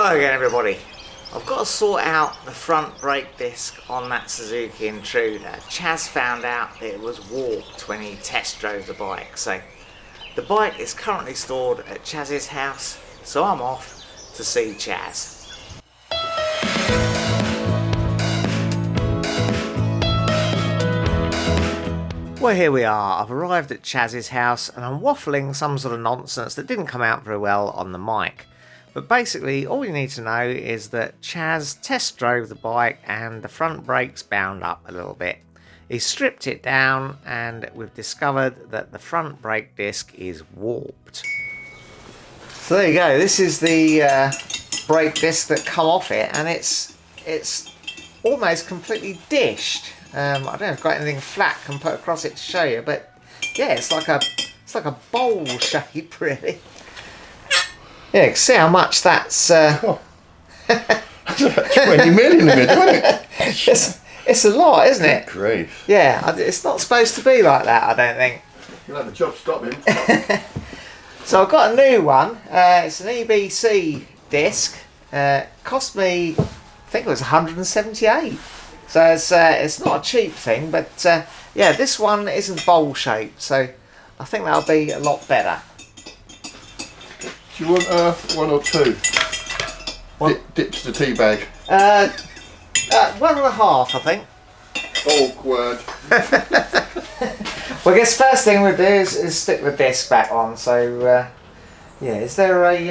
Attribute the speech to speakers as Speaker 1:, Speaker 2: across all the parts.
Speaker 1: Hello again everybody. I've got to sort out the front brake disc on that Suzuki Intruder. Chaz found out that it was warped when he test drove the bike. So the bike is currently stored at Chaz's house, so I'm off to see Chaz. Well, here we are. I've arrived at Chaz's house and I'm waffling some sort of nonsense that didn't come out very well on the mic. But basically, all you need to know is that Chaz test drove the bike and the front brake's bound up a little bit. He stripped it down and we've discovered that the front brake disc is warped. So there you go. This is the brake disc that come off it, and it's almost completely dished. I don't know if I've got anything flat I can put across it to show you, but yeah, it's like a bowl shape really. Yeah, you can see how much that's...
Speaker 2: That's about 20 mil in the middle, isn't it?
Speaker 1: It's a lot, isn't it?
Speaker 2: Good grief.
Speaker 1: Yeah, it's not supposed to be like that, I don't think.
Speaker 2: You'll have a job stopping.
Speaker 1: So I've got a new one. It's an EBC disc. Cost me, I think it was 178. So it's not a cheap thing, but yeah, this one isn't bowl shaped, so I think that'll be a lot better.
Speaker 2: Do you want one or two? Dips the tea bag.
Speaker 1: 1.5, I think.
Speaker 2: Awkward.
Speaker 1: Well, I guess first thing we'll do is stick the disc back on. So yeah, is there a?
Speaker 2: Do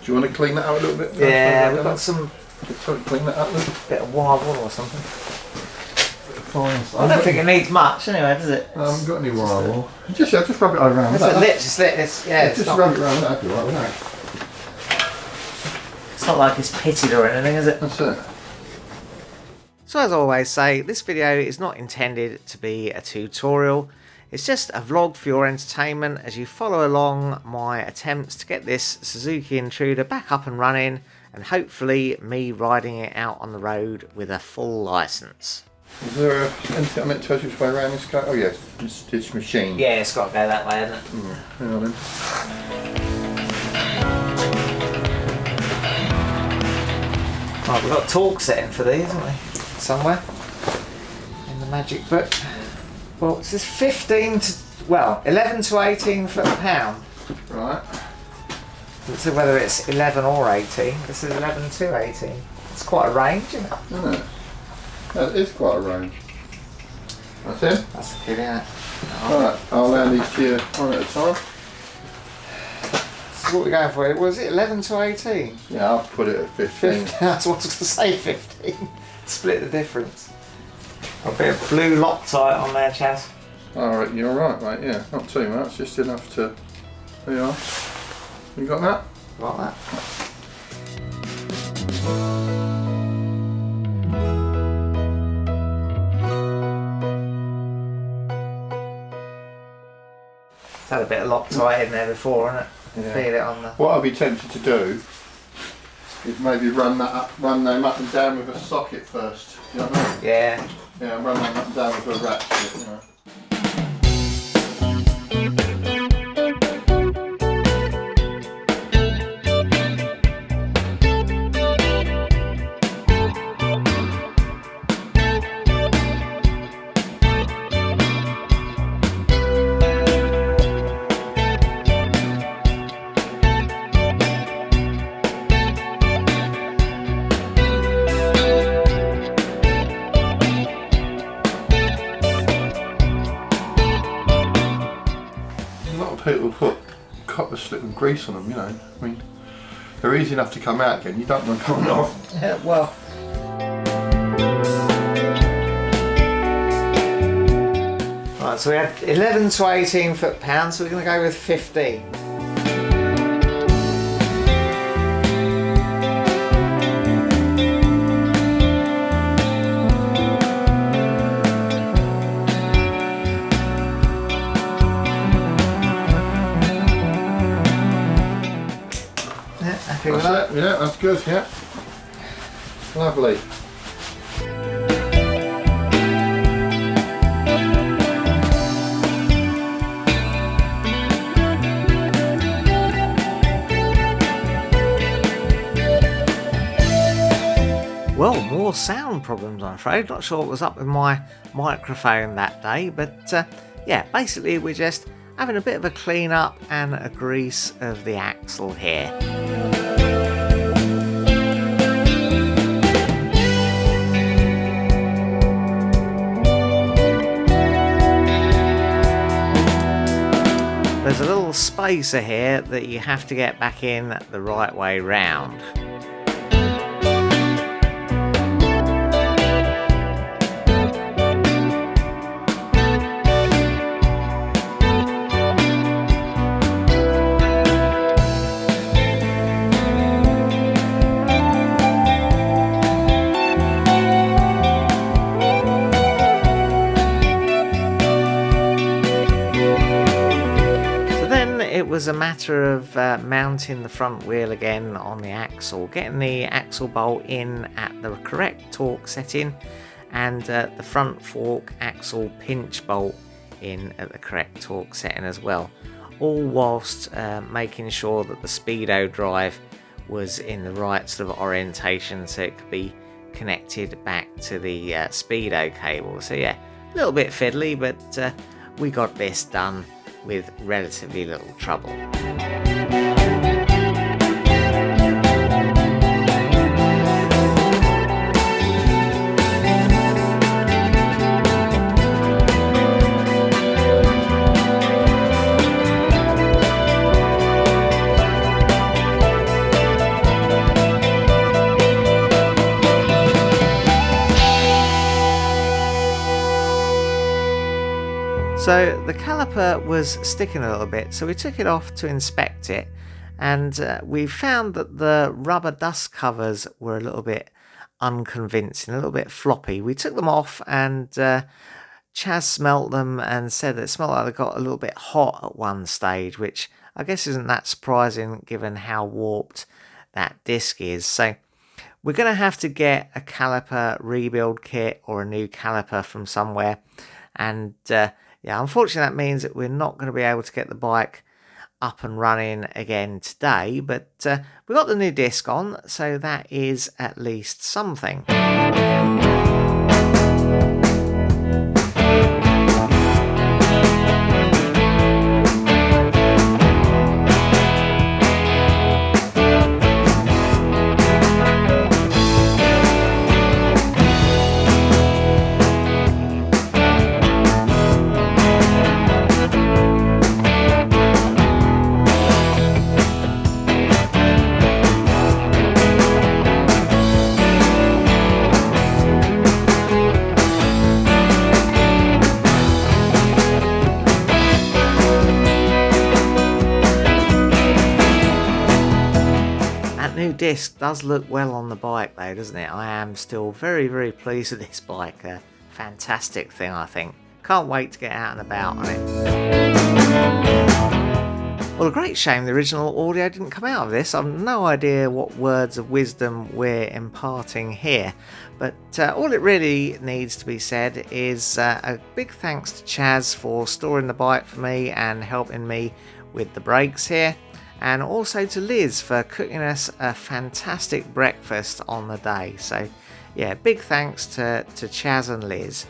Speaker 2: you want to clean that out a little bit?
Speaker 1: Yeah, we've got some.
Speaker 2: Clean that out a little
Speaker 1: Bit of wild wool or something.
Speaker 2: fine.
Speaker 1: I don't think it needs much anyway, does it?
Speaker 2: I haven't got any wild wool. Just rub it around.
Speaker 1: It's a lit, just lit.
Speaker 2: Just rub it around. That'd be right, wouldn't it?
Speaker 1: It's not like it's pitted or anything, is it?
Speaker 2: That's it.
Speaker 1: So as I always say, this video is not intended to be a tutorial. It's just a vlog for your entertainment as you follow along my attempts to get this Suzuki Intruder back up and running, and hopefully me riding it out on the road with a full licence.
Speaker 2: Is there anything I meant to tell you which way around this car? Oh yes, this machine.
Speaker 1: Yeah, it's got to go that way, hasn't it?
Speaker 2: Hang on then.
Speaker 1: Right, we've got torque setting for these, haven't we? Somewhere in the magic book. Well, it says 11 to 18 foot-pound.
Speaker 2: Right.
Speaker 1: Let's see whether it's 11 or 18. This is 11 to 18. It's quite a range, isn't it?
Speaker 2: Isn't it? That is quite a range. That's it?
Speaker 1: That's a good, yeah.
Speaker 2: Alright, I'll land these to you one at a time.
Speaker 1: This is what we're going for. Was it 11 to 18?
Speaker 2: Yeah, I'll put it at 15.
Speaker 1: That's what I was going to say, 15. Split the difference. A bit of blue Loctite on there, Chaz.
Speaker 2: Alright, you're right, mate. Yeah, not too much, just enough to... There you are. You got that?
Speaker 1: Like that. It's had a bit of Loctite in there before, hasn't it?
Speaker 2: Yeah.
Speaker 1: Feel it on the...
Speaker 2: What I'd be tempted to do is maybe run them up and down with a socket first. You know what I mean?
Speaker 1: Yeah.
Speaker 2: Yeah, run them up and down with a ratchet, you know. People put copper slip and grease on them, you know. I mean, they're easy enough to come out again. You don't want them coming off.
Speaker 1: Yeah, well. Right, so we had 11 to 18 foot-pounds, so we're going to go with 15.
Speaker 2: That's it, yeah, that's good, yeah. Lovely.
Speaker 1: Well, more sound problems, I'm afraid. Not sure what was up with my microphone that day, but yeah, basically we're just having a bit of a clean up and a grease of the axle here. There's a little spacer here that you have to get back in the right way round. It was a matter of mounting the front wheel again on the axle, getting the axle bolt in at the correct torque setting, and the front fork axle pinch bolt in at the correct torque setting as well, all whilst making sure that the speedo drive was in the right sort of orientation so it could be connected back to the speedo cable. So yeah, a little bit fiddly, but we got this done with relatively little trouble. So the caliper was sticking a little bit, so we took it off to inspect it, and we found that the rubber dust covers were a little bit unconvincing, a little bit floppy. We took them off, and Chaz smelt them and said that it smelled like they got a little bit hot at one stage, which I guess isn't that surprising given how warped that disc is. So we're going to have to get a caliper rebuild kit or a new caliper from somewhere, and yeah, unfortunately that means that we're not going to be able to get the bike up and running again today, but we got the new disc on, so that is at least something. Disc does look well on the bike though, doesn't it? I am still very pleased with this bike. A fantastic thing, I think. Can't wait to get out and about on it. Well, a great shame the original audio didn't come out of this. I've no idea what words of wisdom we're imparting here, but all it really needs to be said is a big thanks to Chaz for storing the bike for me and helping me with the brakes here. And also to Liz for cooking us a fantastic breakfast on the day. So yeah, big thanks to Chaz and Liz.